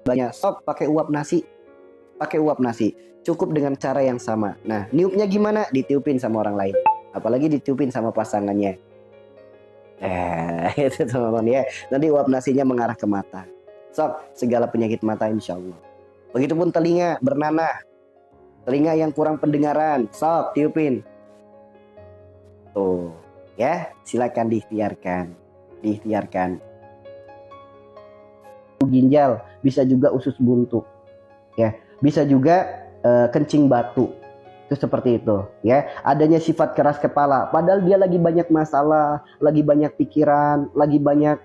banyak, sok pakai uap nasi. Pakai uap nasi. Cukup dengan cara yang sama. Nah, niupnya gimana? Ditiupin sama orang lain. Apalagi ditiupin sama pasangannya. Itu teman-teman ya. Nanti uap nasinya mengarah ke mata. Sok, segala penyakit mata insya Allah. Begitupun telinga bernanah. Telinga yang kurang pendengaran, sok tiupin. Tuh, ya, silakan diikhtiarkan. Ginjal, bisa juga usus buntu. Ya, bisa juga kencing batu. Itu seperti itu, ya. Adanya sifat keras kepala, padahal dia lagi banyak masalah, lagi banyak pikiran, lagi banyak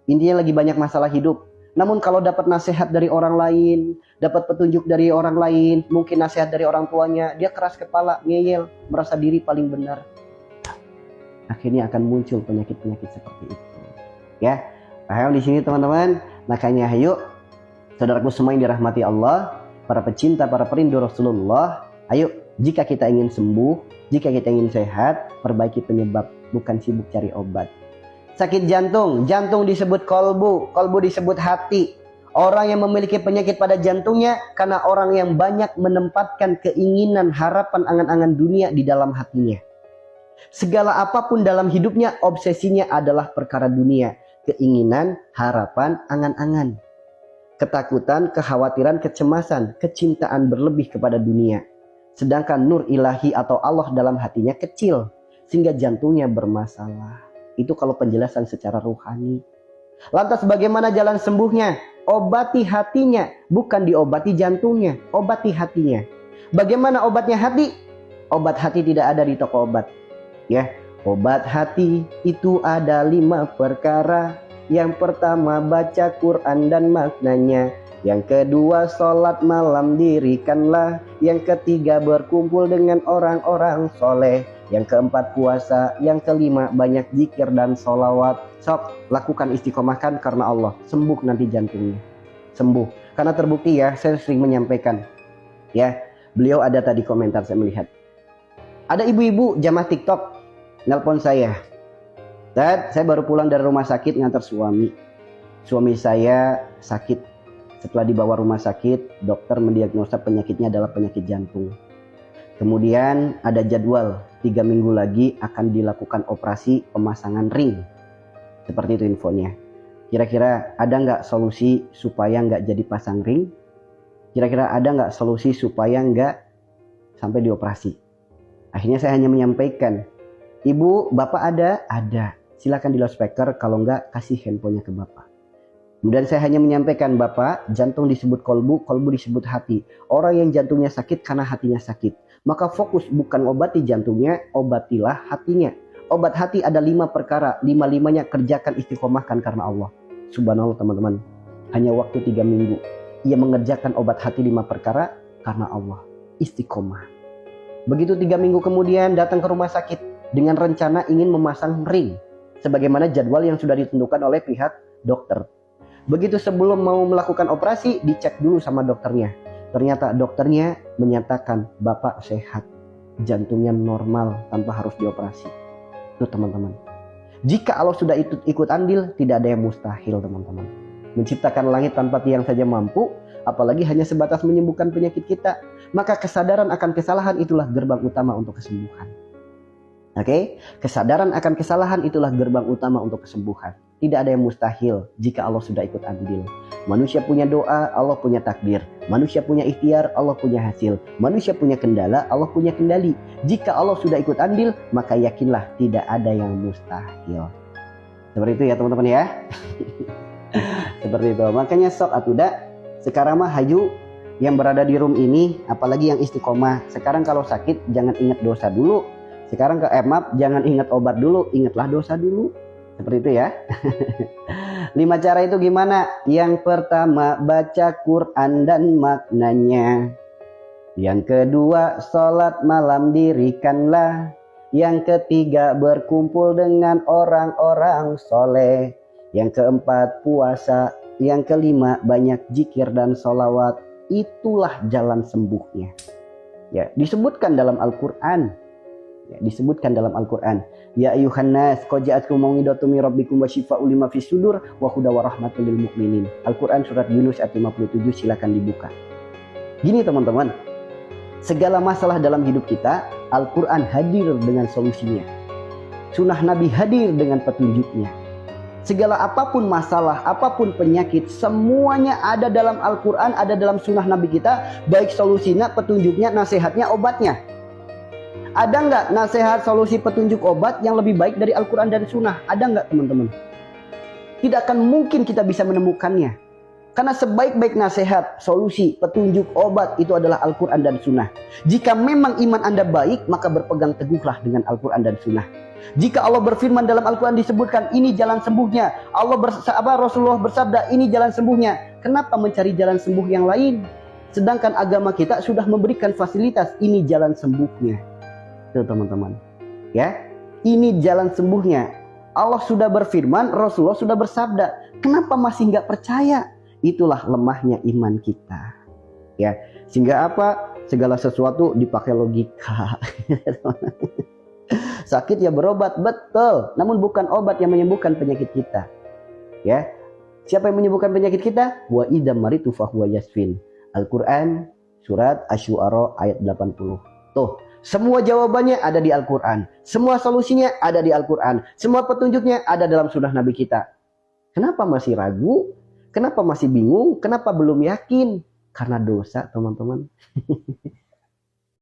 intinya lagi banyak masalah hidup. Namun kalau dapat nasihat dari orang lain, dapat petunjuk dari orang lain, mungkin nasihat dari orang tuanya, dia keras kepala, ngeyel, merasa diri paling benar. Akhirnya akan muncul penyakit-penyakit seperti itu. Ya, paham di sini teman-teman? Makanya ayo, saudaraku semua yang dirahmati Allah, para pecinta, para perindu Rasulullah, ayo, jika kita ingin sembuh, jika kita ingin sehat, perbaiki penyebab, bukan sibuk cari obat. Sakit jantung, jantung disebut kolbu, kolbu disebut hati. Orang yang memiliki penyakit pada jantungnya karena orang yang banyak menempatkan keinginan, harapan, angan-angan dunia di dalam hatinya. Segala apapun dalam hidupnya, obsesinya adalah perkara dunia. Keinginan, harapan, angan-angan. Ketakutan, kekhawatiran, kecemasan, kecintaan berlebih kepada dunia. Sedangkan nur ilahi atau Allah dalam hatinya kecil, sehingga jantungnya bermasalah. Itu kalau penjelasan secara ruhani. Lantas bagaimana jalan sembuhnya? Obati hatinya, bukan diobati jantungnya. Obati hatinya. Bagaimana obatnya hati? Obat hati tidak ada di toko obat. Ya, obat hati itu ada 5 perkara. Yang pertama baca Quran dan maknanya. Yang kedua sholat malam dirikanlah. Yang ketiga berkumpul dengan orang-orang soleh. Yang keempat puasa. Yang kelima banyak zikir dan sholawat. Sok, lakukan istiqomahkan karena Allah. Sembuh nanti jantungnya. Sembuh. Karena terbukti ya, saya sering menyampaikan. Ya, beliau ada tadi komentar saya melihat. Ada ibu-ibu jamaah TikTok nelpon saya. Dad, saya baru pulang dari rumah sakit ngantar suami. Suami saya sakit. Setelah dibawa rumah sakit, dokter mendiagnosa penyakitnya adalah penyakit jantung. Kemudian ada jadwal 3 minggu lagi akan dilakukan operasi pemasangan ring. Seperti itu infonya. Kira-kira ada nggak solusi supaya nggak jadi pasang ring? Kira-kira ada nggak solusi supaya nggak sampai dioperasi? Akhirnya saya hanya menyampaikan, Ibu, Bapak ada? Ada. Silakan di loudspeaker, kalau nggak kasih handphonenya ke Bapak. Kemudian saya hanya menyampaikan, Bapak, jantung disebut kolbu, kolbu disebut hati. Orang yang jantungnya sakit karena hatinya sakit. Maka fokus bukan obati jantungnya, obatilah hatinya. Obat hati ada 5 perkara, 5-5-nya kerjakan istiqomahkan karena Allah. Subhanallah teman-teman, hanya waktu 3 minggu. Ia mengerjakan obat hati 5 perkara karena Allah. Istiqomah. Begitu 3 minggu kemudian datang ke rumah sakit dengan rencana ingin memasang ring. Sebagaimana jadwal yang sudah ditentukan oleh pihak dokter. Begitu sebelum mau melakukan operasi, dicek dulu sama dokternya. Ternyata dokternya menyatakan Bapak sehat. Jantungnya normal tanpa harus dioperasi. Itu teman-teman. Jika Allah sudah ikut andil, tidak ada yang mustahil teman-teman. Menciptakan langit tanpa tiang saja mampu, apalagi hanya sebatas menyembuhkan penyakit kita. Maka kesadaran akan kesalahan itulah gerbang utama untuk kesembuhan. Oke, kesadaran akan kesalahan itulah gerbang utama untuk kesembuhan. Tidak ada yang mustahil jika Allah sudah ikut andil. Manusia punya doa, Allah punya takdir. Manusia punya ikhtiar, Allah punya hasil. Manusia punya kendala, Allah punya kendali. Jika Allah sudah ikut andil, maka yakinlah tidak ada yang mustahil. Seperti itu ya teman-teman ya. Seperti itu. Makanya sok atuda, sekarang mah hayu yang berada di room ini, apalagi yang istiqomah. Sekarang kalau sakit jangan ingat dosa dulu. Sekarang jangan ingat obat dulu, ingatlah dosa dulu. Seperti itu ya. 5 cara itu gimana? Yang pertama baca Quran dan maknanya. Yang kedua sholat malam dirikanlah. Yang ketiga berkumpul dengan orang-orang soleh. Yang keempat puasa. Yang kelima banyak zikir dan sholawat. Itulah jalan sembuhnya. Ya, disebutkan dalam Al-Quran. Ya, disebutkan dalam Al-Quran. Ya ayuhan nas, qad ja'atkum mau'idhatun min rabbikum wa syifaa'un lima fis sudur wa huda wa rahmatul lil mukminin. Al-Quran surat Yunus ayat 57, silakan dibuka. Gini teman-teman, segala masalah dalam hidup kita, Al-Quran hadir dengan solusinya. Sunnah Nabi hadir dengan petunjuknya. Segala apapun masalah, apapun penyakit, semuanya ada dalam Al-Quran, ada dalam sunnah Nabi kita, baik solusinya, petunjuknya, nasihatnya, obatnya. Ada nggak nasihat, solusi, petunjuk, obat yang lebih baik dari Al-Quran dan sunnah? Ada nggak teman-teman? Tidak akan mungkin kita bisa menemukannya. Karena sebaik-baik nasihat, solusi, petunjuk, obat itu adalah Al-Quran dan sunnah. Jika memang iman Anda baik, maka berpegang teguhlah dengan Al-Quran dan sunnah. Jika Allah berfirman dalam Al-Quran disebutkan ini jalan sembuhnya, Rasulullah bersabda ini jalan sembuhnya, kenapa mencari jalan sembuh yang lain? Sedangkan agama kita sudah memberikan fasilitas ini jalan sembuhnya. Itu teman-teman, ya, ini jalan sembuhnya. Allah sudah berfirman, Rasulullah sudah bersabda, kenapa masih nggak percaya? Itulah lemahnya iman kita, ya. Sehingga apa? Segala sesuatu dipakai logika. Sakit ya berobat, betul. Namun bukan obat yang menyembuhkan penyakit kita. Ya. Siapa yang menyembuhkan penyakit kita? Wa idza maritu fahuwa yasfin. Al-Qur'an surat Asy-Syu'ara ayat 80. Tuh, semua jawabannya ada di Al-Qur'an. Semua solusinya ada di Al-Qur'an. Semua petunjuknya ada dalam sunnah Nabi kita. Kenapa masih ragu? Kenapa masih bingung? Kenapa belum yakin? Karena dosa, teman-teman.